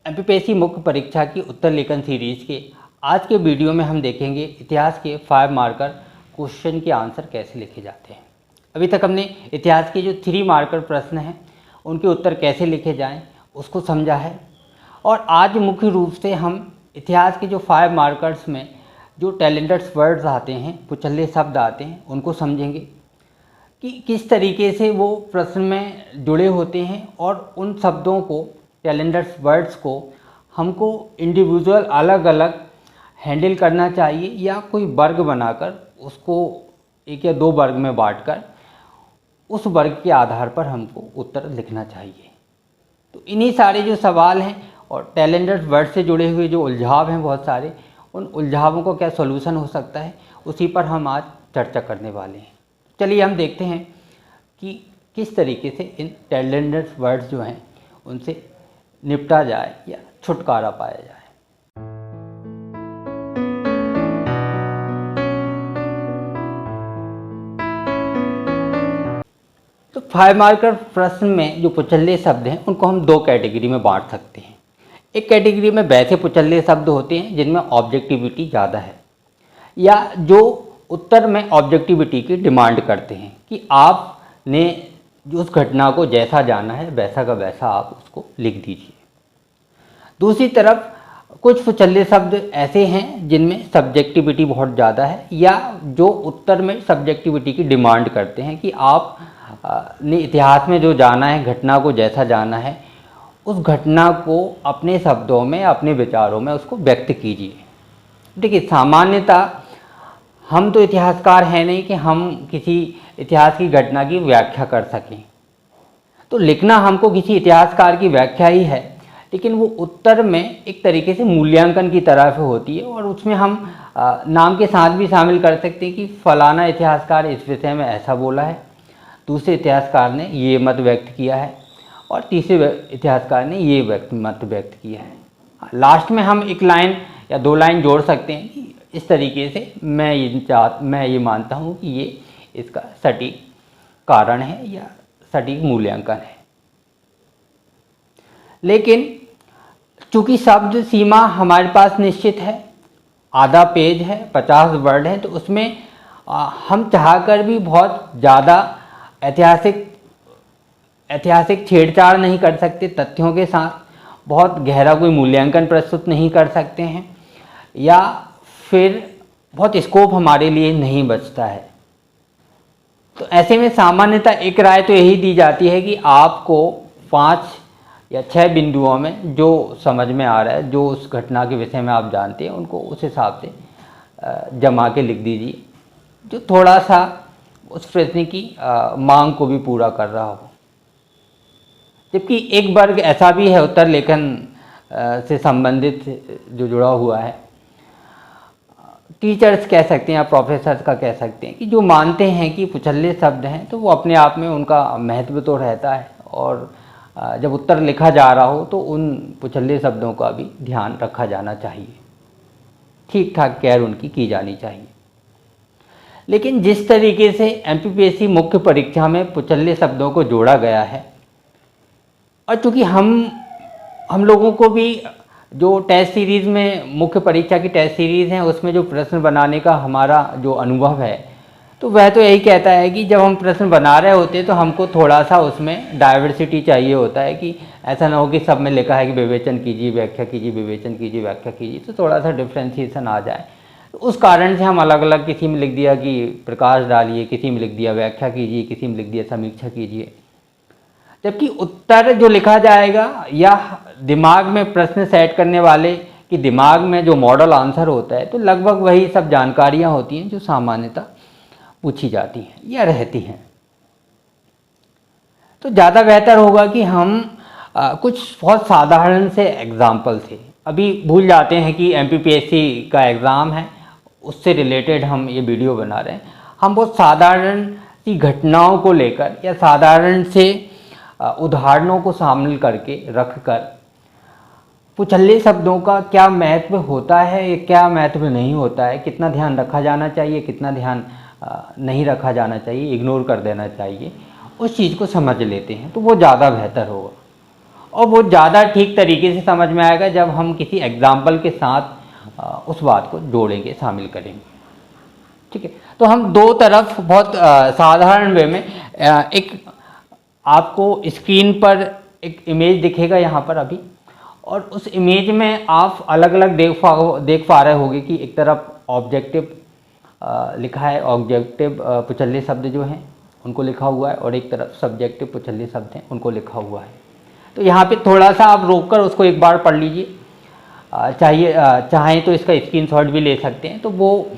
MPPSC मुख्य परीक्षा की उत्तर लेखन सीरीज के आज के वीडियो में हम देखेंगे इतिहास के 5 मार्कर क्वेश्चन के आंसर कैसे लिखे जाते हैं। अभी तक हमने इतिहास के जो 3 मार्कर प्रश्न हैं उनके उत्तर कैसे लिखे जाएं उसको समझा है, और आज मुख्य रूप से हम इतिहास के जो 5 मार्कर्स में जो टैलेंटेड वर्ड्स आते हैं, कुचल्ले शब्द आते हैं, उनको समझेंगे कि किस तरीके से वो प्रश्न में जुड़े होते हैं और उन शब्दों को, टैलेंटेड वर्ड्स को हमको इंडिविजुअल अलग अलग हैंडल करना चाहिए या कोई वर्ग बनाकर उसको 1 या 2 वर्ग में बांटकर उस वर्ग के आधार पर हमको उत्तर लिखना चाहिए। तो इन्हीं सारे जो सवाल हैं और टैलेंटेड वर्ड से जुड़े हुए जो उलझाव हैं बहुत सारे, उन उलझावों को क्या सॉल्यूशन हो सकता है, उसी पर हम आज चर्चा करने वाले हैं। चलिए हम देखते हैं कि किस तरीके से इन टैलेंटेड वर्ड्स जो हैं उनसे निपटा जाए या छुटकारा पाया जाए। तो 5 मार्कर प्रश्न में जो कुचल्ले शब्द हैं उनको हम 2 कैटेगरी में बांट सकते हैं। एक कैटेगरी में वैसे कुचल्ले शब्द होते हैं जिनमें ऑब्जेक्टिविटी ज़्यादा है या जो उत्तर में ऑब्जेक्टिविटी की डिमांड करते हैं कि आपने जो उस घटना को जैसा जाना है वैसा का वैसा आप उसको लिख दीजिए। दूसरी तरफ कुछ कुचल्ले शब्द ऐसे हैं जिनमें सब्जेक्टिविटी बहुत ज़्यादा है या जो उत्तर में सब्जेक्टिविटी की डिमांड करते हैं कि आप ने इतिहास में जो जाना है, घटना को जैसा जाना है, उस घटना को अपने शब्दों में, अपने विचारों में उसको व्यक्त कीजिए। देखिए, सामान्यतः हम तो इतिहासकार हैं नहीं कि हम किसी इतिहास की घटना की व्याख्या कर सकें, तो लिखना हमको किसी इतिहासकार की व्याख्या ही है, लेकिन वो उत्तर में एक तरीके से मूल्यांकन की तरह से होती है और उसमें हम नाम के साथ भी शामिल कर सकते हैं कि फलाना इतिहासकार इस विषय में ऐसा बोला है, दूसरे इतिहासकार ने ये मत व्यक्त किया है और तीसरे इतिहासकार ने ये मत व्यक्त किया है। लास्ट में हम 1 लाइन या 2 लाइन जोड़ सकते हैं कि इस तरीके से मैं ये मानता हूँ कि ये इसका सटीक कारण है या सटीक मूल्यांकन है। लेकिन चूंकि शब्द सीमा हमारे पास निश्चित है, आधा पेज है, 50 वर्ड हैं, तो उसमें हम चाहकर भी बहुत ज़्यादा ऐतिहासिक छेड़छाड़ नहीं कर सकते, तथ्यों के साथ बहुत गहरा कोई मूल्यांकन प्रस्तुत नहीं कर सकते हैं या फिर बहुत स्कोप हमारे लिए नहीं बचता है। तो ऐसे में सामान्यतः एक राय तो यही दी जाती है कि आपको 5 या 6 बिंदुओं में जो समझ में आ रहा है, जो उस घटना के विषय में आप जानते हैं, उनको उस हिसाब से जमा के लिख दीजिए, जो थोड़ा सा उस प्रश्न की मांग को भी पूरा कर रहा हो। जबकि एक वर्ग ऐसा भी है उत्तर लेखन से संबंधित जो जुड़ा हुआ है, टीचर्स कह सकते हैं या प्रोफेसर्स का कह सकते हैं, कि जो मानते हैं कि कुचल्ले शब्द हैं तो वो अपने आप में उनका महत्व तो रहता है और जब उत्तर लिखा जा रहा हो तो उन कुचल्ले शब्दों का भी ध्यान रखा जाना चाहिए, ठीक ठाक केयर उनकी की जानी चाहिए। लेकिन जिस तरीके से एमपीपीएससी मुख्य परीक्षा में कुचल्ले शब्दों को जोड़ा गया है, और चूँकि हम लोगों को भी जो टेस्ट सीरीज़ में, मुख्य परीक्षा की टेस्ट सीरीज़ हैं, उसमें जो प्रश्न बनाने का हमारा जो अनुभव है, तो वह तो यही कहता है कि जब हम प्रश्न बना रहे होते हैं तो हमको थोड़ा सा उसमें डाइवर्सिटी चाहिए होता है, कि ऐसा ना हो कि सब में लिखा है कि विवेचन कीजिए, व्याख्या कीजिए, विवेचन कीजिए, व्याख्या कीजिए, तो थोड़ा सा डिफ्रेंशिएशन आ जाए। तो उस कारण से हम अलग अलग, किसी में लिख दिया कि प्रकाश डालिए, किसी में लिख दिया व्याख्या कीजिए, किसी में लिख दिया समीक्षा कीजिए। जबकि उत्तर जो लिखा जाएगा या दिमाग में प्रश्न सेट करने वाले कि दिमाग में जो मॉडल आंसर होता है, तो लगभग वही सब जानकारियां होती हैं जो सामान्यतः पूछी जाती हैं या रहती हैं। तो ज़्यादा बेहतर होगा कि हम कुछ बहुत साधारण से एग्जाम्पल से, अभी भूल जाते हैं कि एमपीपीएससी का एग्ज़ाम है, उससे रिलेटेड हम ये वीडियो बना रहे हैं। हम बहुत साधारण सी घटनाओं को लेकर या साधारण से उदाहरणों को शामिल करके रखकर कुचल्ले शब्दों का क्या महत्व होता है, क्या महत्व नहीं होता है, कितना ध्यान रखा जाना चाहिए, कितना ध्यान नहीं रखा जाना चाहिए, इग्नोर कर देना चाहिए, उस चीज़ को समझ लेते हैं तो वो ज़्यादा बेहतर होगा। और वो ज़्यादा ठीक तरीके से समझ में आएगा जब हम किसी एग्जाम्पल के साथ उस बात को जोड़ेंगे, शामिल करेंगे। ठीक है, तो हम दो तरफ बहुत साधारण वे में एक आपको स्क्रीन पर एक इमेज दिखेगा यहाँ पर अभी, और उस इमेज में आप अलग अलग देख पा रहे होंगे कि एक तरफ ऑब्जेक्टिव लिखा है, ऑब्जेक्टिव पुचल्ले शब्द जो हैं उनको लिखा हुआ है, और एक तरफ सब्जेक्टिव पुचल्ले शब्द हैं उनको लिखा हुआ है। तो यहाँ पे थोड़ा सा आप रोक कर उसको एक बार पढ़ लीजिए, चाहें तो इसका स्क्रीनशॉट भी ले सकते हैं, तो वो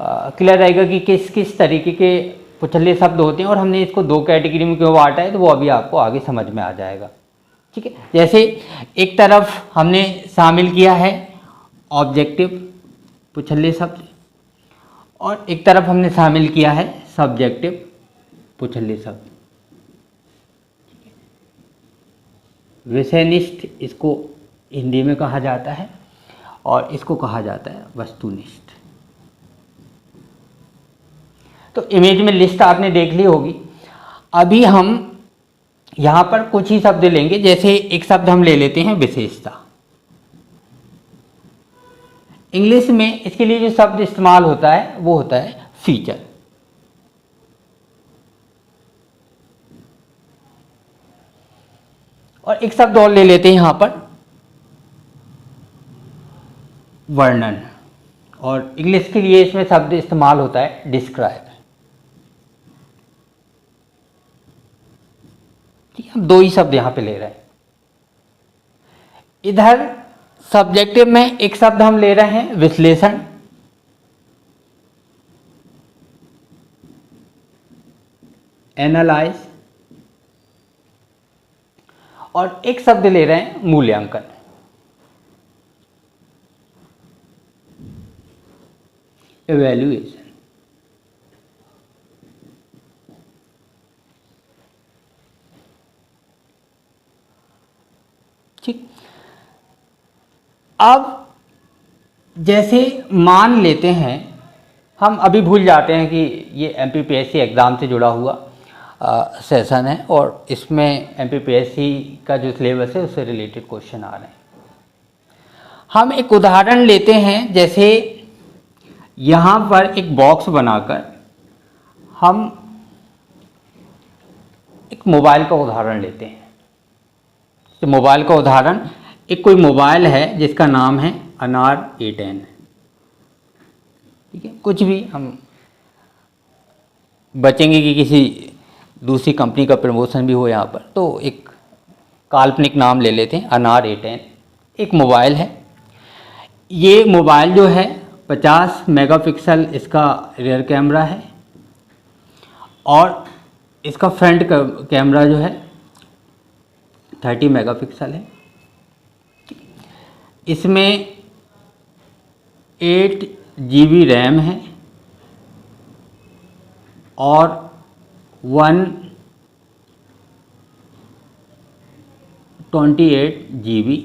क्लियर रहेगा कि किस किस तरीके के पुचल्ले शब्द होते हैं और हमने इसको दो कैटेगरी में क्यों बांटा है, तो वो अभी आपको आगे समझ में आ जाएगा। ठीक है, जैसे एक तरफ हमने शामिल किया है ऑब्जेक्टिव पुचल्ले शब्द, और एक तरफ हमने शामिल किया है सब्जेक्टिव पुचल्ले शब्द। विषयनिष्ठ इसको हिंदी में कहा जाता है, और इसको कहा जाता है वस्तुनिष्ठ। तो इमेज में लिस्ट आपने देख ली होगी। अभी हम यहाँ पर कुछ ही शब्द लेंगे, जैसे एक शब्द हम ले लेते हैं विशेषता। इंग्लिश में इसके लिए जो शब्द इस्तेमाल होता है वो होता है फीचर। और एक शब्द और ले लेते हैं यहाँ पर वर्णन, और इंग्लिश के लिए इसमें शब्द इस्तेमाल होता है डिस्क्राइब। ठीक है, हम दो ही शब्द यहाँ पे ले रहे हैं। इधर सब्जेक्टिव में एक शब्द हम ले रहे हैं विश्लेषण, एनालाइज, और एक शब्द ले रहे हैं मूल्यांकन, इवैल्यूएशन। ठीक, अब जैसे मान लेते हैं, हम अभी भूल जाते हैं कि ये एमपीपीएससी एग्ज़ाम से जुड़ा हुआ सेशन है, और इसमें एमपीपीएससी का जो सिलेबस है उससे रिलेटेड क्वेश्चन आ रहे हैं। हम एक उदाहरण लेते हैं, जैसे यहाँ पर एक बॉक्स बनाकर हम एक मोबाइल का उदाहरण लेते हैं। तो मोबाइल का उदाहरण, एक कोई मोबाइल है जिसका नाम है अनार A10। ठीक है, कुछ भी हम बचेंगे कि किसी दूसरी कंपनी का प्रमोशन भी हो यहाँ पर, तो एक काल्पनिक नाम ले लेते हैं अनार A10। एक मोबाइल है, ये मोबाइल जो है 50 मेगापिक्सल इसका रियर कैमरा है, और इसका फ्रंट कैमरा जो है 30 मेगापिक्सल है। इसमें 8 GB रैम है और 128 GB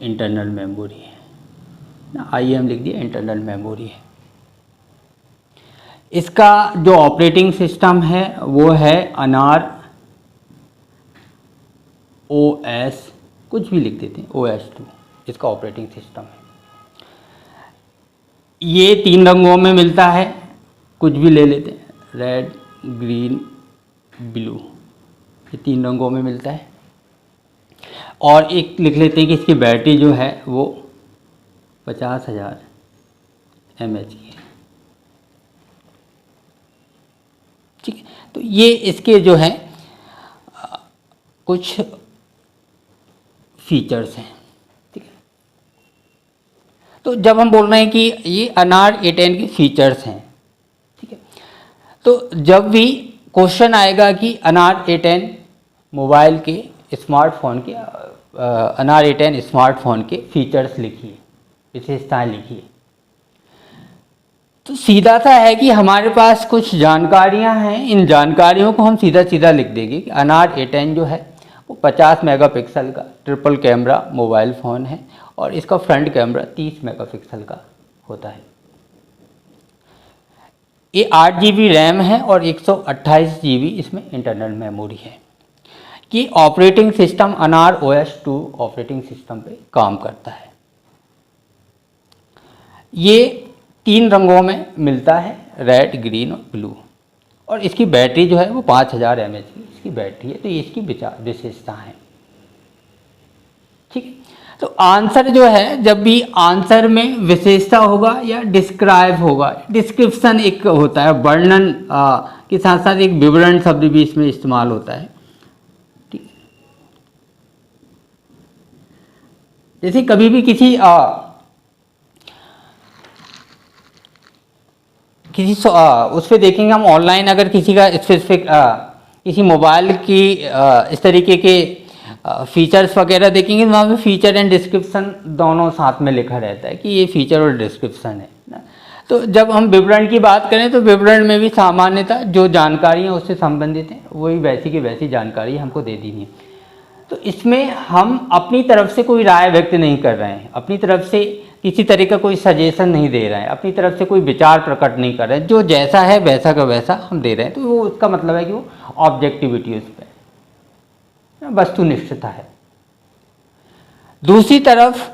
इंटरनल मेमोरी है ना, IM लिख दिया, इंटरनल मेमोरी है। इसका जो ऑपरेटिंग सिस्टम है वो है अनार OS, कुछ भी लिख देते हैं, OS2 इसका ऑपरेटिंग सिस्टम है। ये 3 रंगों में मिलता है, कुछ भी ले लेते हैं, रेड, ग्रीन, ब्लू, ये 3 रंगों में मिलता है। और एक लिख लेते हैं कि इसकी बैटरी जो है वो 50,000 mAh की है। ठीक है, तो ये इसके जो है कुछ फीचर्स हैं। ठीक है, तो जब हम बोल रहे हैं कि ये अनार A10 के फीचर्स हैं, ठीक है, तो जब भी क्वेश्चन आएगा कि अनार A10 मोबाइल के, स्मार्टफोन के, अनार A10 स्मार्टफोन के फीचर्स लिखिए, विशेषताएं लिखिए, तो सीधा सा है कि हमारे पास कुछ जानकारियां हैं, इन जानकारियों को हम सीधा सीधा लिख देंगे कि अनार A10 जो है वो 50 मेगापिक्सल का ट्रिपल कैमरा मोबाइल फ़ोन है, और इसका फ्रंट कैमरा 30 मेगापिक्सल का होता है। ये 8 GB रैम है और 128 GB इसमें इंटरनल मेमोरी है। कि ऑपरेटिंग सिस्टम अनार OS2 ऑपरेटिंग सिस्टम पे काम करता है। ये 3 रंगों में मिलता है, रेड, ग्रीन और ब्लू, और इसकी बैटरी जो है वो 5000 mAh की इसकी बैटरी है। तो ये इसकी विशेषता है। ठीक है, तो आंसर जो है, जब भी आंसर में विशेषता होगा या डिस्क्राइब होगा, डिस्क्रिप्शन एक होता है, वर्णन के साथ साथ एक विवरण शब्द भी इसमें इस्तेमाल होता है। ठीक, जैसे कभी भी किसी उस पर देखेंगे हम ऑनलाइन, अगर किसी का स्पेसिफिक किसी मोबाइल की इस तरीके के फीचर्स वगैरह देखेंगे, वहाँ पे फीचर एंड डिस्क्रिप्शन दोनों साथ में लिखा रहता है कि ये फीचर और डिस्क्रिप्शन है ना। तो जब हम विवरण की बात करें तो विवरण में भी सामान्यतः जो जानकारी है उससे संबंधित है, वही वैसी की वैसी जानकारी हमको दे दी है। तो इसमें हम अपनी तरफ से कोई राय व्यक्त नहीं कर रहे हैं, अपनी तरफ से किसी तरह का कोई सजेशन नहीं दे रहे हैं, अपनी तरफ से कोई विचार प्रकट नहीं कर रहे हैं, जो जैसा है वैसा का वैसा हम दे रहे हैं। तो वो उसका मतलब है कि वो ऑब्जेक्टिविटी उस पर वस्तुनिष्ठता है। दूसरी तरफ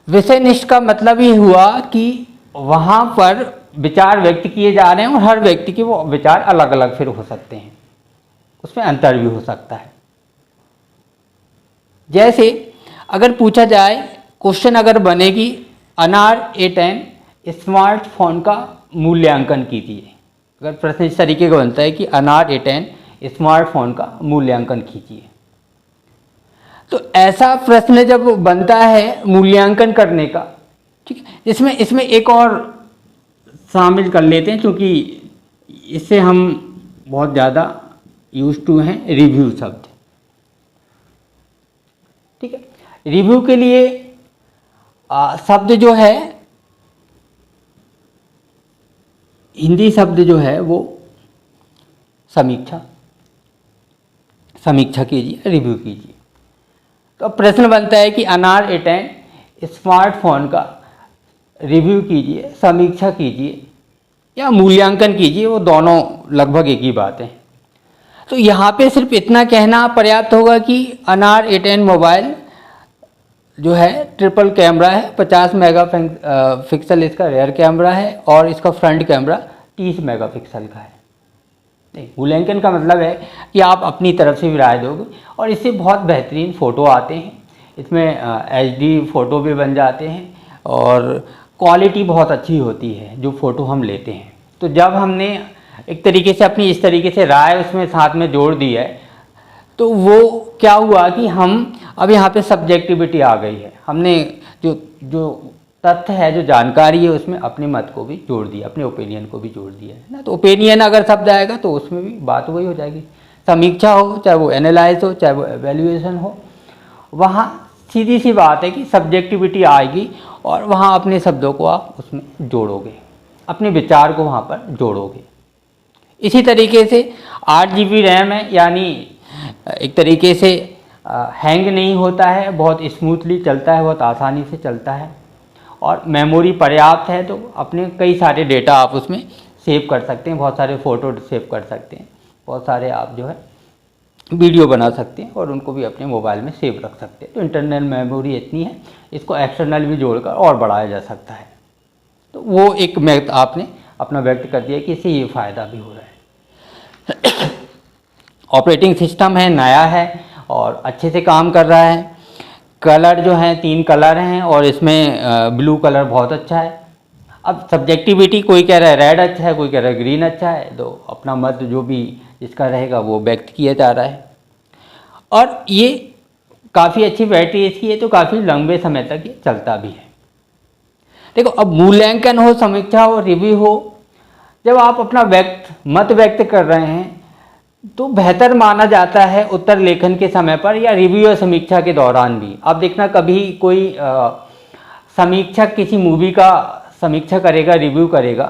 विषयनिष्ठ का मतलब ये हुआ कि वहाँ पर विचार व्यक्त किए जा रहे हैं और हर व्यक्ति के वो विचार अलग अलग फिर हो सकते हैं, उसमें अंतर भी हो सकता है। जैसे अगर पूछा जाए, क्वेश्चन अगर बने कि अनार A10 स्मार्टफोन का मूल्यांकन कीजिए, अगर प्रश्न इस तरीके का बनता है कि अनार A10 स्मार्टफोन का मूल्यांकन कीजिए, तो ऐसा प्रश्न जब बनता है मूल्यांकन करने का, ठीक है, इसमें एक और शामिल कर लेते हैं, क्योंकि इससे हम बहुत ज़्यादा यूज टू हैं, रिव्यू शब्द। ठीक है, रिव्यू के लिए शब्द जो है, हिंदी शब्द जो है वो समीक्षा कीजिए, रिव्यू कीजिए। तो अब प्रश्न बनता है कि अनार A10 स्मार्टफोन का रिव्यू कीजिए, समीक्षा कीजिए या मूल्यांकन कीजिए, वो दोनों लगभग एक ही बात है। तो यहाँ पे सिर्फ इतना कहना पर्याप्त होगा कि अनार A10 मोबाइल जो है ट्रिपल कैमरा है, 50 मेगापिक्सल इसका रेयर कैमरा है और इसका फ्रंट कैमरा 30 मेगापिक्सल का है। मूल्यांकन का मतलब है कि आप अपनी तरफ से भी राय दोगे और इससे बहुत बेहतरीन फ़ोटो आते हैं, इसमें HD फ़ोटो भी बन जाते हैं और क्वालिटी बहुत अच्छी होती है जो फ़ोटो हम लेते हैं। तो जब हमने एक तरीके से अपनी इस तरीके से राय उसमें साथ में जोड़ दी है, तो वो क्या हुआ कि हम अब यहाँ पे सब्जेक्टिविटी आ गई है, हमने जो तथ्य है, जो जानकारी है, उसमें अपने मत को भी जोड़ दिया, अपने ओपिनियन को भी जोड़ दिया है ना। तो ओपिनियन अगर शब्द आएगा तो उसमें भी बात वही हो जाएगी। समीक्षा हो, चाहे वो एनालाइज हो, चाहे वो एवेल्युएशन हो, वहाँ सीधी सी बात है कि सब्जेक्टिविटी आएगी और वहाँ अपने शब्दों को आप उसमें जोड़ोगे, अपने विचार को वहाँ पर जोड़ोगे। इसी तरीके से 8 GB रैम है, यानी एक तरीके से हैंग नहीं होता है, बहुत स्मूथली चलता है, बहुत आसानी से चलता है और मेमोरी पर्याप्त है, तो अपने कई सारे डेटा आप उसमें सेव कर सकते हैं, बहुत सारे फ़ोटो सेव कर सकते हैं, बहुत सारे आप जो है वीडियो बना सकते हैं और उनको भी अपने मोबाइल में सेव रख सकते हैं। तो इंटरनल मेमोरी इतनी है, इसको एक्सटर्नल भी जोड़कर और बढ़ाया जा सकता है। तो वो एक मैथ आपने अपना व्यक्त कर दिया कि इससे ये फ़ायदा भी हो रहा है। ऑपरेटिंग सिस्टम है, नया है और अच्छे से काम कर रहा है। कलर जो हैं 3 कलर हैं और इसमें ब्लू कलर बहुत अच्छा है। अब सब्जेक्टिविटी, कोई कह रहा है रेड अच्छा है, कोई कह रहा है ग्रीन अच्छा है, तो अपना मत जो भी जिसका रहेगा वो व्यक्त किया जा रहा है। और ये काफ़ी अच्छी बैटरी इसकी है, तो काफ़ी लंबे समय तक ये चलता भी है। देखो, अब मूल्यांकन हो, समीक्षा हो, रिव्यू हो, जब आप अपना मत व्यक्त कर रहे हैं तो बेहतर माना जाता है उत्तर लेखन के समय पर या रिव्यू और समीक्षा के दौरान भी। आप देखना, कभी कोई समीक्षक किसी मूवी का समीक्षा करेगा, रिव्यू करेगा,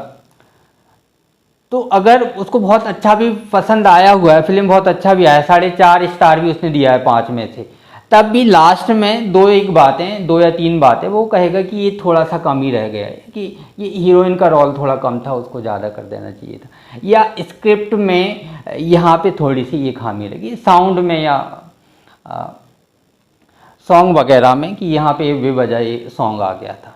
तो अगर उसको बहुत अच्छा भी पसंद आया हुआ है, फिल्म बहुत अच्छा भी आया है, 4.5 स्टार भी उसने दिया है 5 में से, तब भी लास्ट में दो एक बातें, 2 या 3 बातें वो कहेगा कि ये थोड़ा सा कम ही रह गया है, कि ये हीरोइन का रोल थोड़ा कम था, उसको ज़्यादा कर देना चाहिए था, या स्क्रिप्ट में यहाँ पे थोड़ी सी ये खामी लगी, साउंड में या सॉन्ग वगैरह में, कि यहाँ पे बेवजह ये सॉन्ग आ गया था।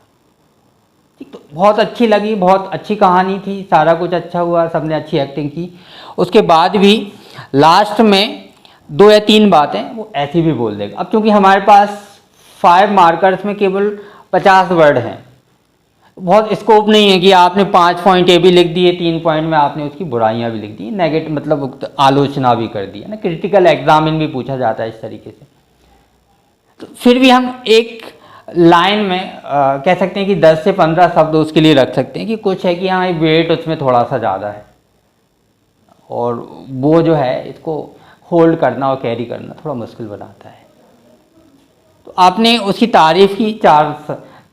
ठीक, तो बहुत अच्छी लगी, बहुत अच्छी कहानी थी, सारा कुछ अच्छा हुआ, सबने अच्छी एक्टिंग की। उसके बाद भी लास्ट में 2 या 3 बातें वो ऐसी भी बोल देगा। अब क्योंकि हमारे पास 5 मार्कर्स में केवल 50 वर्ड हैं, बहुत स्कोप नहीं है कि आपने 5 पॉइंट ए भी लिख दिए, 3 पॉइंट में आपने उसकी बुराइयां भी लिख दी, नेगेटिव मतलब आलोचना भी कर दी है ना। क्रिटिकल एग्जामिन भी पूछा जाता है इस तरीके से। तो फिर भी हम एक लाइन में कह सकते हैं कि 10 से 15 शब्द उसके लिए रख सकते हैं, कि कुछ है कि हाँ वेट उसमें थोड़ा सा ज़्यादा है, और वो जो है इसको होल्ड करना और कैरी करना थोड़ा मुश्किल बनाता है। तो आपने उसकी तारीफ़ की,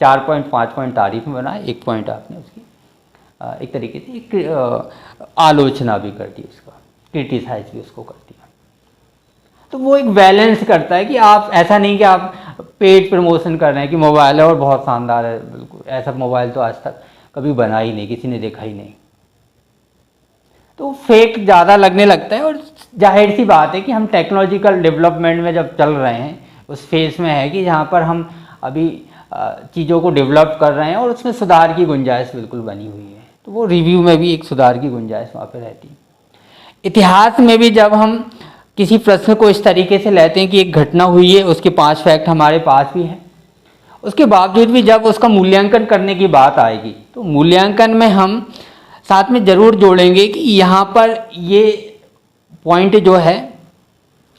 4 पॉइंट 5 पॉइंट तारीफ में बनाए, 1 पॉइंट आपने उसकी एक तरीके से एक आलोचना भी कर दी, उसका क्रिटिसाइज भी उसको कर दिया। तो वो एक बैलेंस करता है कि आप ऐसा नहीं कि आप पेड प्रमोशन कर रहे हैं कि मोबाइल है और बहुत शानदार है, बिल्कुल ऐसा मोबाइल तो आज तक कभी बना ही नहीं, किसी ने देखा ही नहीं, तो फेक ज़्यादा लगने लगता है। और जाहिर सी बात है कि हम टेक्नोलॉजिकल डेवलपमेंट में जब चल रहे हैं, उस फेज में है कि जहाँ पर हम अभी चीज़ों को डेवलप कर रहे हैं और उसमें सुधार की गुंजाइश बिल्कुल बनी हुई है, तो वो रिव्यू में भी एक सुधार की गुंजाइश वहाँ पर रहती है। इतिहास में भी जब हम किसी प्रश्न को इस तरीके से लेते हैं कि एक घटना हुई है, उसके 5 फैक्ट हमारे पास भी हैं, उसके बावजूद भी जब उसका मूल्यांकन करने की बात आएगी, तो मूल्यांकन में हम साथ में ज़रूर जोड़ेंगे कि यहाँ पर ये पॉइंट जो है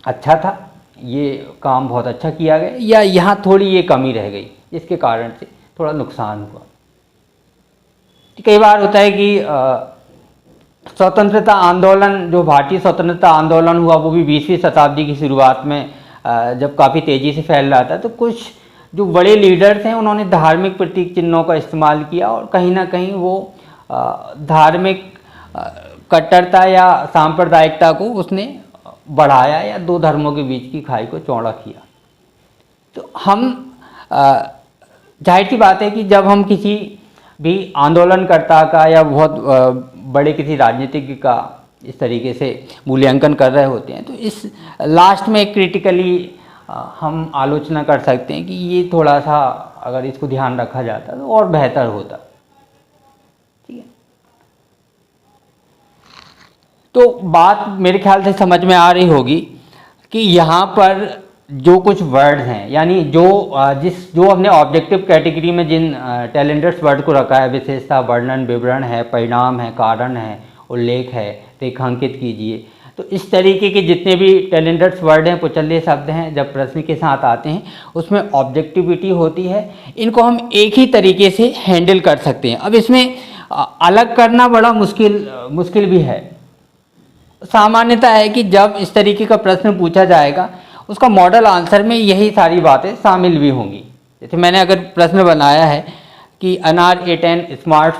अच्छा था, ये काम बहुत अच्छा किया गया, या यहाँ थोड़ी ये कमी रह गई, जिसके कारण से थोड़ा नुकसान हुआ। कई बार होता है कि स्वतंत्रता आंदोलन, जो भारतीय स्वतंत्रता आंदोलन हुआ, वो भी 20वीं शताब्दी की शुरुआत में जब काफ़ी तेज़ी से फैल रहा था, तो कुछ जो बड़े लीडर्स हैं उन्होंने धार्मिक प्रतीक चिन्हों का इस्तेमाल किया, और कहीं ना कहीं वो धार्मिक कट्टरता या सांप्रदायिकता को उसने बढ़ाया, या 2 धर्मों के बीच की खाई को चौड़ा किया। तो हम जाहिर सी बात है कि जब हम किसी भी आंदोलनकर्ता का या बहुत बड़े किसी राजनीतिज्ञ का इस तरीके से मूल्यांकन कर रहे होते हैं, तो इस लास्ट में क्रिटिकली हम आलोचना कर सकते हैं कि ये थोड़ा सा अगर इसको ध्यान रखा जाता तो और बेहतर होता। ठीक है, तो बात मेरे ख्याल से समझ में आ रही होगी कि यहाँ पर जो कुछ वर्ड्स हैं, यानी जो हमने ऑब्जेक्टिव कैटेगरी में जिन टैलेंटर्स वर्ड को रखा है, विशेषता, वर्णन, विवरण है, परिणाम है, कारण है, उल्लेख है, रेखांकित कीजिए, तो इस तरीके के जितने भी टैलेंटर्स वर्ड हैं, पुचल्ले शब्द हैं, जब प्रश्न के साथ आते हैं उसमें ऑब्जेक्टिविटी होती है, इनको हम एक ही तरीके से हैंडल कर सकते हैं। अब इसमें अलग करना बड़ा मुश्किल भी है। सामान्यता है कि जब इस तरीके का प्रश्न पूछा जाएगा, उसका मॉडल आंसर में यही सारी बातें शामिल भी होंगी। जैसे मैंने अगर प्रश्न बनाया है कि अनार A10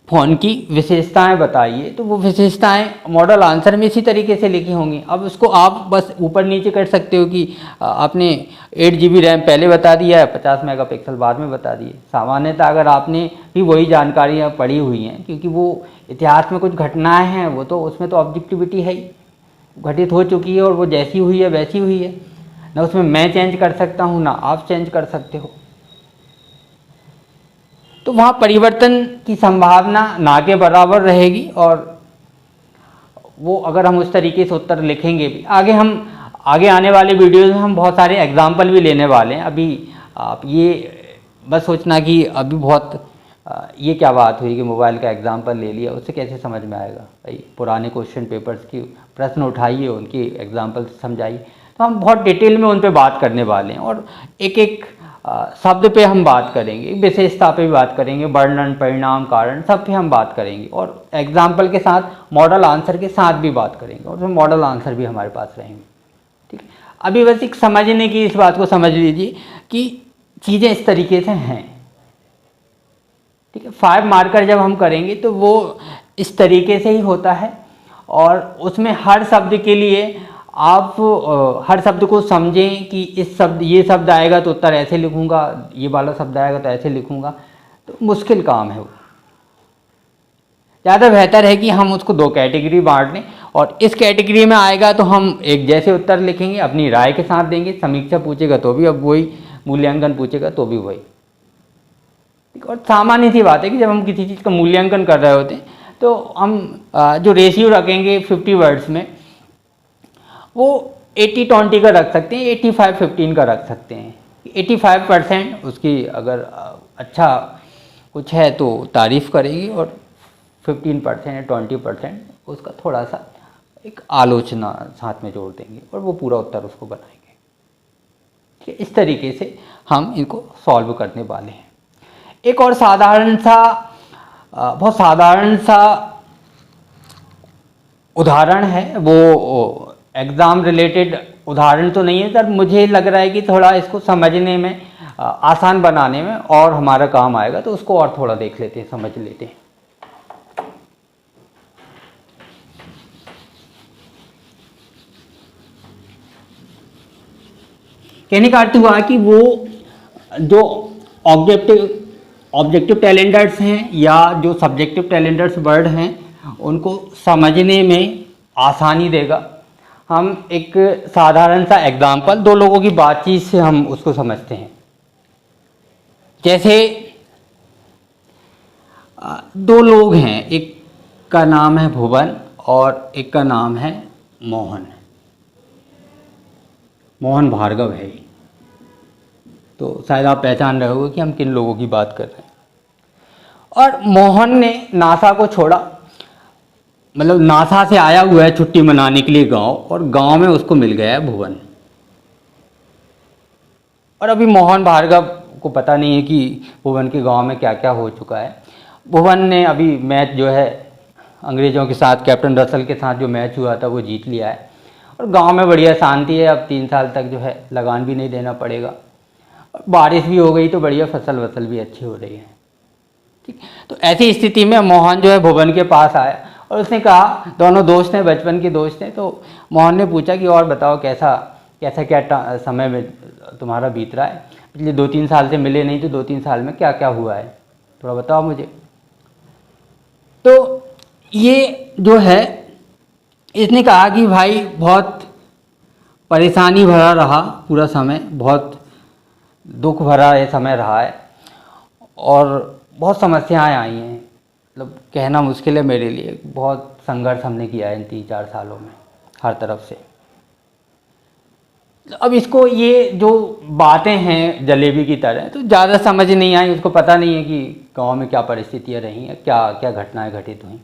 फ़ोन की विशेषताएं बताइए, तो वो विशेषताएं मॉडल आंसर में इसी तरीके से लिखी होंगी। अब उसको आप बस ऊपर नीचे कर सकते हो कि आपने 8 GB रैम पहले बता दिया है, 50 मेगापिक्सल बाद में बता दिए। सामान्यतः अगर आपने भी वही जानकारियाँ पढ़ी हुई हैं, क्योंकि वो इतिहास में कुछ घटनाएं हैं, वो तो उसमें तो ऑब्जेक्टिविटी है ही, घटित हो चुकी है और वो जैसी हुई है वैसी हुई है, ना उसमें मैं चेंज कर सकता हूँ ना आप चेंज कर सकते हो। तो वहाँ परिवर्तन की संभावना ना के बराबर रहेगी, और वो अगर हम उस तरीके से उत्तर लिखेंगे भी, आगे आने वाले वीडियोज़ में हम बहुत सारे एग्जाम्पल भी लेने वाले हैं। अभी आप ये बस सोचना कि अभी बहुत ये क्या बात हुई कि मोबाइल का एग्जाम्पल ले लिया, उससे कैसे समझ में आएगा भाई। पुराने क्वेश्चन पेपर्स की प्रश्न उठाइए, उनकी एग्जाम्पल समझाइए। तो हम बहुत डिटेल में उन पे बात करने वाले हैं, और एक एक शब्द पे हम बात करेंगे, विशेषता पे भी बात करेंगे, वर्णन, परिणाम, कारण, सब पे हम बात करेंगे, और एग्जाम्पल के साथ, मॉडल आंसर के साथ भी बात करेंगे, और उसमें मॉडल आंसर भी हमारे पास रहेंगे। ठीक है, अभी बस एक समझने की इस बात को समझ लीजिए कि चीज़ें इस तरीके से हैं। ठीक है, 5 मार्कर जब हम करेंगे तो वो इस तरीके से ही होता है, और उसमें हर शब्द के लिए आप हर शब्द को समझें कि इस शब्द ये शब्द आएगा तो उत्तर ऐसे लिखूंगा, ये वाला शब्द आएगा तो ऐसे लिखूंगा, तो मुश्किल काम है वो। ज़्यादा बेहतर है कि हम उसको 2 कैटेगरी बांट लें और इस कैटेगरी में आएगा तो हम एक जैसे उत्तर लिखेंगे, अपनी राय के साथ देंगे, समीक्षा पूछेगा तो भी अब वही, मूल्यांकन पूछेगा तो भी वही। और सामान्य सी बात है कि जब हम किसी चीज़ का मूल्यांकन कर रहे होते हैं तो हम जो रेशियो रखेंगे 50 वर्ड्स में वो 80-20 का रख सकते हैं, 85-15 का रख सकते हैं। 85% उसकी अगर अच्छा कुछ है तो तारीफ़ करेंगे और 15% या 20% उसका थोड़ा सा एक आलोचना साथ में जोड़ देंगे और वो पूरा उत्तर उसको बनाएंगे। ठीक है, इस तरीके से हम इनको सॉल्व करने वाले हैं। एक और साधारण सा बहुत साधारण सा उदाहरण है, वो एग्ज़ाम रिलेटेड उदाहरण तो नहीं है सर, मुझे लग रहा है कि थोड़ा इसको समझने में आसान बनाने में और हमारा काम आएगा, तो उसको और थोड़ा देख लेते हैं, समझ लेते हैं। कहने का अर्थ हुआ कि वो जो ऑब्जेक्टिव टैलेंटर्स हैं या जो सब्जेक्टिव टैलेंटर्स वर्ड हैं उनको समझने में आसानी देगा। हम एक साधारण सा एग्जाम्पल 2 लोगों की बातचीत से हम उसको समझते हैं। जैसे 2 लोग हैं, एक का नाम है भुवन और एक का नाम है मोहन। मोहन भार्गव है, तो शायद आप पहचान रहे होगे कि हम किन लोगों की बात कर रहे हैं। और मोहन ने नासा को छोड़ा, मतलब नासा से आया हुआ है छुट्टी मनाने के लिए गांव, और गांव में उसको मिल गया है भुवन। और अभी मोहन भार्गव को पता नहीं है कि भुवन के गांव में क्या क्या हो चुका है। भुवन ने अभी मैच जो है अंग्रेज़ों के साथ, कैप्टन रसल के साथ जो मैच हुआ था वो जीत लिया है और गांव में बढ़िया शांति है। अब 3 साल तक जो है लगान भी नहीं देना पड़ेगा, बारिश भी हो गई तो बढ़िया फसल वसल भी अच्छी हो रही है। ठीक, तो ऐसी स्थिति में मोहन जो है भुवन के पास आया और उसने कहा, दोनों दोस्त हैं, बचपन के दोस्त हैं, तो मोहन ने पूछा कि और बताओ कैसा क्या समय में तुम्हारा बीत रहा है, पिछले 2-3 साल से मिले नहीं, तो 2-3 साल में क्या क्या हुआ है थोड़ा बताओ मुझे। तो ये जो है इसने कहा कि भाई बहुत परेशानी भरा रहा पूरा समय, बहुत दुख भरा ये समय रहा है और बहुत समस्याएं आई हैं, मतलब कहना मुश्किल है मेरे लिए। बहुत संघर्ष हमने किया है इन 3-4 सालों में हर तरफ से। अब इसको ये जो बातें हैं जलेबी की तरह, तो ज़्यादा समझ नहीं आई, उसको पता नहीं है कि गांव में क्या परिस्थितियां रही हैं, क्या क्या घटनाएं घटित हुई।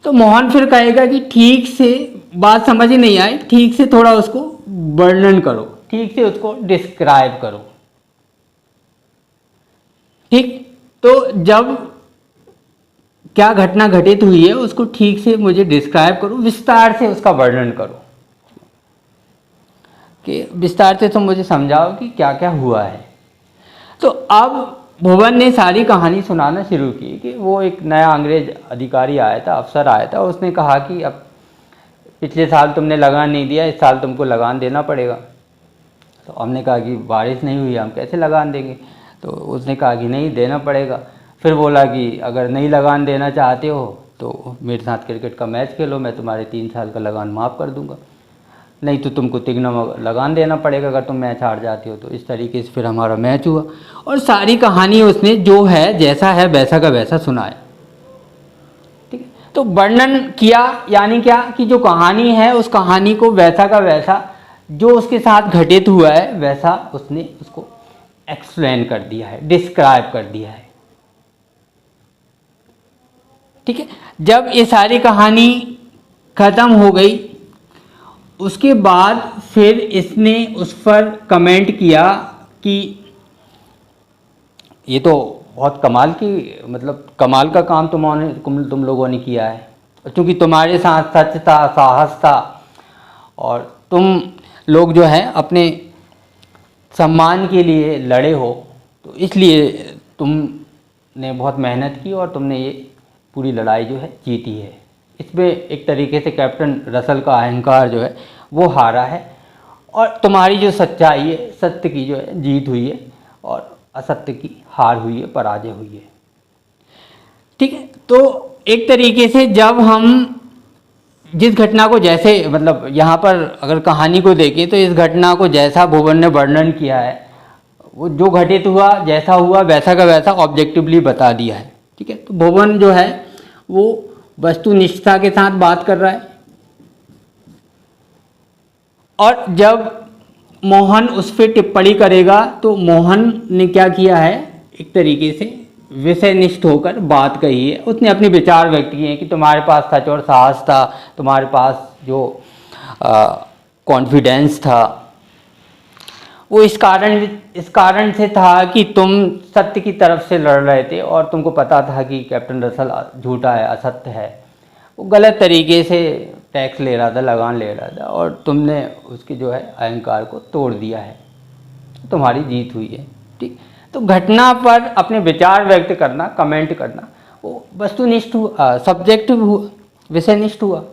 तो मोहन फिर कहेगा कि ठीक से बात समझ ही नहीं आई, ठीक से थोड़ा उसको वर्णन करो, ठीक से उसको डिस्क्राइब करो। ठीक, तो जब क्या घटना घटित हुई है उसको ठीक से मुझे डिस्क्राइब करो, विस्तार से उसका वर्णन करो, कि विस्तार से तुम मुझे समझाओ कि क्या क्या हुआ है। तो अब भुवन ने सारी कहानी सुनाना शुरू की कि वो एक नया अंग्रेज अधिकारी आया था, अफसर आया था, उसने कहा कि अब पिछले साल तुमने लगान नहीं दिया, इस साल तुमको लगान देना पड़ेगा। तो हमने कहा कि बारिश नहीं हुई, हम कैसे लगान देंगे। तो उसने कहा कि नहीं देना पड़ेगा। फिर बोला कि अगर नहीं लगान देना चाहते हो तो मेरे साथ क्रिकेट का मैच खेलो, मैं तुम्हारे 3 साल का लगान माफ़ कर दूंगा, नहीं तो तुमको तिगना लगान देना पड़ेगा अगर तुम मैच हार जाते हो। तो इस तरीके से फिर हमारा मैच हुआ और सारी कहानी उसने जो है जैसा है वैसा का वैसा सुनाया। ठीक है, तो वर्णन किया यानी क्या कि जो कहानी है उस कहानी को वैसा का वैसा जो उसके साथ घटित हुआ है वैसा उसने उसको एक्सप्लेन कर दिया है, डिस्क्राइब कर दिया है। ठीक है, जब ये सारी कहानी खत्म हो गई उसके बाद फिर इसने उस पर कमेंट किया कि ये तो बहुत कमाल की, मतलब कमाल का काम तुम लोगों ने किया है, क्योंकि तुम्हारे साथ सच था, साहस था और तुम लोग जो है अपने सम्मान के लिए लड़े हो, तो इसलिए तुमने बहुत मेहनत की और तुमने ये पूरी लड़ाई जो है जीती है। इसमें एक तरीके से कैप्टन रसल का अहंकार जो है वो हारा है और तुम्हारी जो सच्चाई है, सत्य की जो है जीत हुई है और असत्य की हार हुई है, पराजय हुई है। ठीक है, तो एक तरीके से जब हम जिस घटना को जैसे मतलब यहाँ पर अगर कहानी को देखें तो इस घटना को जैसा भुवन ने वर्णन किया है, वो जो घटित हुआ जैसा हुआ वैसा का वैसा ऑब्जेक्टिवली बता दिया है। ठीक है, तो भुवन जो है वो वस्तुनिष्ठता के साथ बात कर रहा है और जब मोहन उस पर टिप्पणी करेगा तो मोहन ने क्या किया है, एक तरीके से विषयनिष्ठ होकर बात कही है। उसने अपने विचार व्यक्त किए हैं कि तुम्हारे पास सच और साहस था, तुम्हारे पास जो कॉन्फिडेंस था वो इस कारण से था कि तुम सत्य की तरफ से लड़ रहे थे और तुमको पता था कि कैप्टन रसल झूठा है, असत्य है, वो गलत तरीके से टैक्स ले रहा था, लगान ले रहा था और तुमने उसके जो है अहंकार को तोड़ दिया है, तुम्हारी जीत हुई है। ठीक, तो घटना पर अपने विचार व्यक्त करना, कमेंट करना, वो वस्तुनिष्ठ हुआ, सब्जेक्टिव हुआ, विषयनिष्ठ हुआ।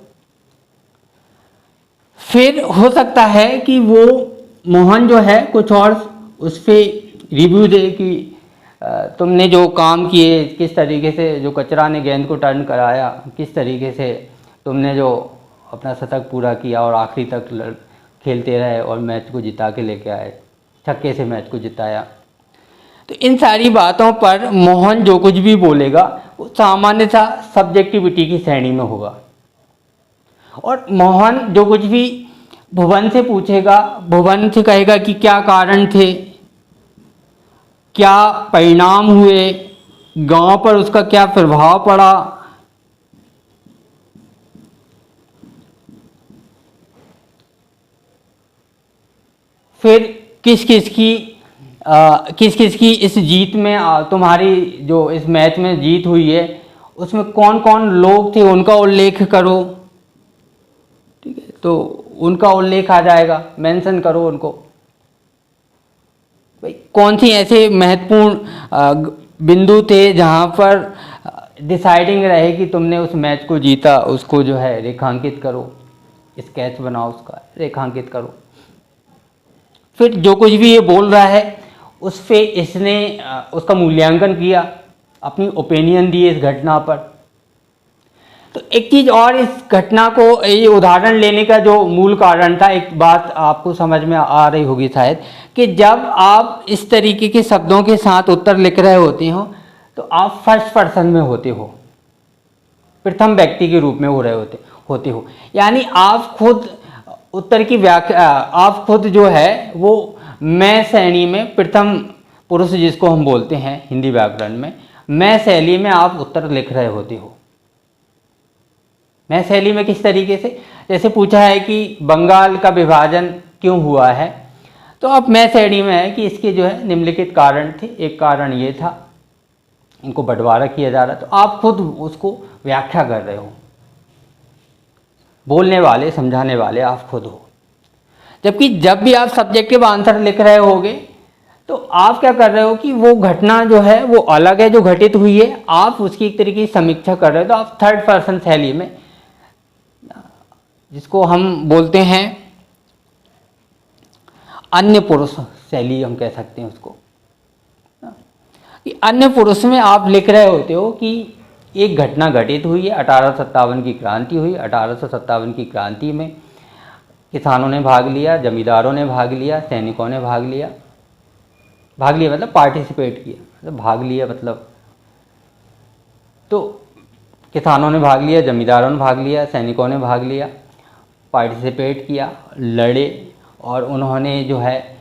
फिर हो सकता है कि वो मोहन जो है कुछ और उस पर रिव्यू दे कि तुमने जो काम किए, किस तरीके से जो कचरा ने गेंद को टर्न कराया, किस तरीके से तुमने जो अपना शतक पूरा किया और आखिरी तक खेलते रहे और मैच को जिता के लेके आए, छक्के से मैच को जिताया। तो इन सारी बातों पर मोहन जो कुछ भी बोलेगा वो सामान्यतः सब्जेक्टिविटी की श्रेणी में होगा और मोहन जो कुछ भी भुवन से पूछेगा, भुवन से कहेगा कि क्या कारण थे, क्या परिणाम हुए, गांव पर उसका क्या प्रभाव पड़ा, फिर किस किस की इस जीत में तुम्हारी जो इस मैच में जीत हुई है उसमें कौन कौन लोग थे उनका उल्लेख करो। ठीक है, तो उनका उल्लेख आ जाएगा, मेंशन करो उनको, भाई कौन सी ऐसे महत्वपूर्ण बिंदु थे जहां पर डिसाइडिंग रहे कि तुमने उस मैच को जीता, उसको जो है रेखांकित करो, स्केच बनाओ, उसका रेखांकित करो। फिर जो कुछ भी ये बोल रहा है उस पे इसने उसका मूल्यांकन किया, अपनी ओपिनियन दी इस घटना पर। तो एक चीज़ और, इस घटना को ये उदाहरण लेने का जो मूल कारण था, एक बात आपको समझ में आ रही होगी शायद, कि जब आप इस तरीके के शब्दों के साथ उत्तर लिख रहे होते हो तो आप फर्स्ट पर्सन में होते हो, प्रथम व्यक्ति के रूप में हो रहे होते हो, यानी आप खुद उत्तर की व्याख्या, आप खुद जो है वो मैं श्रेणी में, प्रथम पुरुष जिसको हम बोलते हैं हिंदी व्याकरण में, मैं शैली में आप उत्तर लिख रहे होते हो। मैं शैली में किस तरीके से, जैसे पूछा है कि बंगाल का विभाजन क्यों हुआ है, तो अब मैं श्रेणी में है कि इसके जो है निम्नलिखित कारण थे, एक कारण ये था, इनको बंटवारा किया जा रहा, तो आप खुद उसको व्याख्या कर रहे हो, बोलने वाले, समझाने वाले आप खुद हो। जबकि जब भी आप सब्जेक्टिव आंसर लिख रहे होगे तो आप क्या कर रहे हो कि वो घटना जो है वो अलग है जो घटित हुई है, आप उसकी एक तरीके की समीक्षा कर रहे हो, तो आप थर्ड पर्सन शैली में, जिसको हम बोलते हैं अन्य पुरुष शैली हम कह सकते हैं उसको, कि अन्य पुरुष में आप लिख रहे होते हो कि एक घटना घटित हुई है, 1857 की क्रांति हुई, 1857 की क्रांति में किसानों ने भाग लिया, जमींदारों ने भाग लिया, सैनिकों ने भाग लिया मतलब पार्टिसिपेट किया, मतलब भाग लिया मतलब, तो किसानों ने भाग लिया, जमींदारों ने भाग लिया, सैनिकों ने भाग लिया, पार्टिसिपेट किया, लड़े, और उन्होंने जो है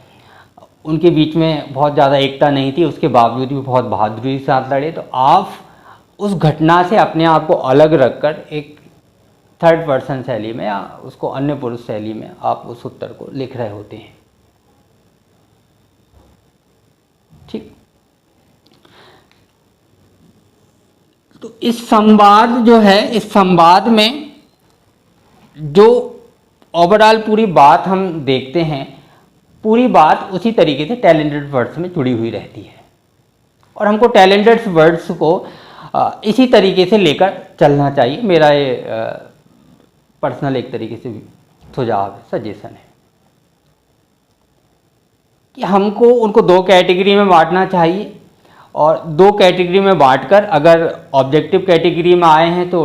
उनके बीच में बहुत ज़्यादा एकता नहीं थी, उसके बावजूद भी बहुत बहादुरी के साथ लड़े। तो आप उस घटना से अपने आप को अलग रखकर एक थर्ड पर्सन शैली में या उसको अन्य पुरुष शैली में आप उस उत्तर को लिख रहे होते हैं। ठीक, तो इस संवाद जो है, इस संवाद में जो ओवरऑल पूरी बात हम देखते हैं, पूरी बात उसी तरीके से टैलेंटेड वर्ड्स में जुड़ी हुई रहती है और हमको टैलेंटेड वर्ड्स को इसी तरीके से लेकर चलना चाहिए। मेरा ये पर्सनल एक तरीके से सुझाव है, सजेशन है कि हमको उनको दो कैटेगरी में बांटना चाहिए, और दो कैटेगरी में बांटकर अगर ऑब्जेक्टिव कैटेगरी में आए हैं तो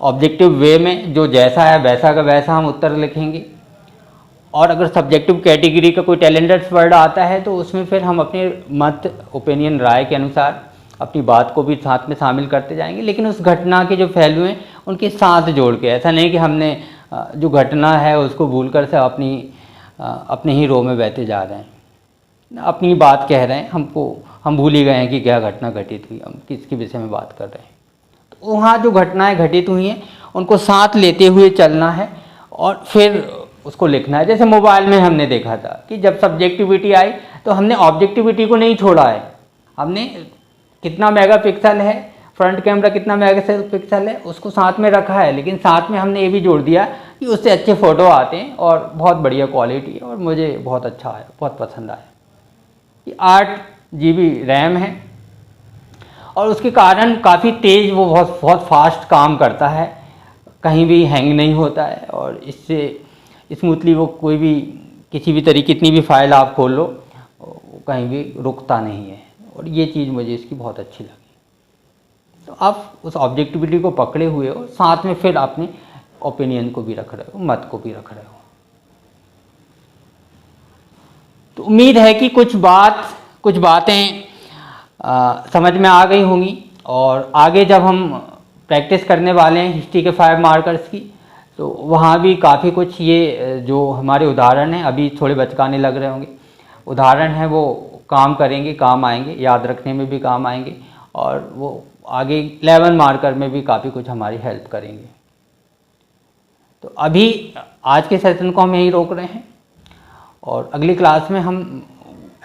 ऑब्जेक्टिव वे में जो जैसा है वैसा का वैसा हम उत्तर लिखेंगे, और अगर सब्जेक्टिव कैटेगरी का कोई टैलेंटेड वर्ड आता है तो उसमें फिर हम अपने मत, ओपिनियन, राय के अनुसार अपनी बात को भी साथ में शामिल करते जाएंगे, लेकिन उस घटना के जो पहलू हैं उनके साथ जोड़ के। ऐसा नहीं कि हमने जो घटना है उसको भूलकर से अपने ही रो में बहते जा रहे हैं, अपनी बात कह रहे हैं, हम भूल ही गए हैं कि क्या घटना घटित हुई, हम किसके विषय में बात कर रहे हैं। तो वहाँ जो घटनाएं घटित हुई हैं उनको साथ लेते हुए चलना है और फिर उसको लिखना है। जैसे मोबाइल में हमने देखा था कि जब सब्जेक्टिविटी आई तो हमने ऑब्जेक्टिविटी को नहीं छोड़ा है, हमने कितना मेगापिक्सल है, फ्रंट कैमरा कितना मेगापिक्सल है, उसको साथ में रखा है, लेकिन साथ में हमने ये भी जोड़ दिया कि उससे अच्छे फ़ोटो आते हैं और बहुत बढ़िया क्वालिटी है और मुझे बहुत अच्छा आया, बहुत पसंद आया। कि 8 GB रैम है और उसके कारण काफ़ी तेज़ वो बहुत फास्ट काम करता है, कहीं भी हैंग नहीं होता है, और इससे स्मूथली वो कोई भी किसी भी तरीके कितनी भी फाइल आप खोल लो कहीं भी रुकता नहीं है, और ये चीज़ मुझे इसकी बहुत अच्छी लगी। तो आप उस ऑब्जेक्टिविटी को पकड़े हुए हो, साथ में फिर अपने ओपिनियन को भी रख रहे हो, मत को भी रख रहे हो। तो उम्मीद है कि कुछ बातें समझ में आ गई होंगी, और आगे जब हम प्रैक्टिस करने वाले हैं हिस्ट्री के 5 मार्कर्स की, तो वहाँ भी काफ़ी कुछ ये जो हमारे उदाहरण हैं अभी थोड़े बचकाने लग रहे होंगे, उदाहरण हैं वो काम करेंगे, काम आएंगे, याद रखने में भी काम आएंगे, और वो आगे 11 मार्कर में भी काफ़ी कुछ हमारी हेल्प करेंगे। तो अभी आज के सेशन को हम यहीं रोक रहे हैं, और अगली क्लास में हम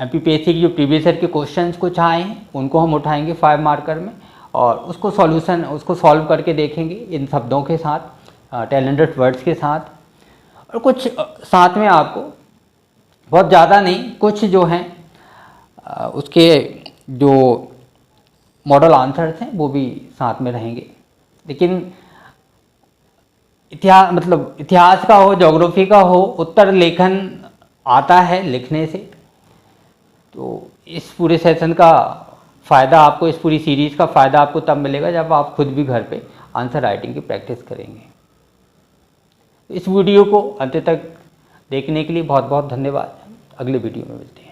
MPPSC की जो प्रीवियस ईयर के क्वेश्चंस कुछ आए हैं उनको हम उठाएंगे 5 मार्कर में, और उसको सॉल्व करके देखेंगे इन शब्दों के साथ, टैलेंटेड वर्ड्स के साथ, और कुछ साथ में आपको बहुत ज़्यादा नहीं, कुछ जो हैं उसके जो मॉडल आंसर्स हैं वो भी साथ में रहेंगे। लेकिन इतिहास का हो, ज्योग्राफी का हो, उत्तर लेखन आता है लिखने से, तो इस पूरे सेशन का फ़ायदा आपको, इस पूरी सीरीज़ का फ़ायदा आपको तब मिलेगा जब आप खुद भी घर पे आंसर राइटिंग की प्रैक्टिस करेंगे। इस वीडियो को अंत तक देखने के लिए बहुत बहुत धन्यवाद। अगले वीडियो में मिलते हैं।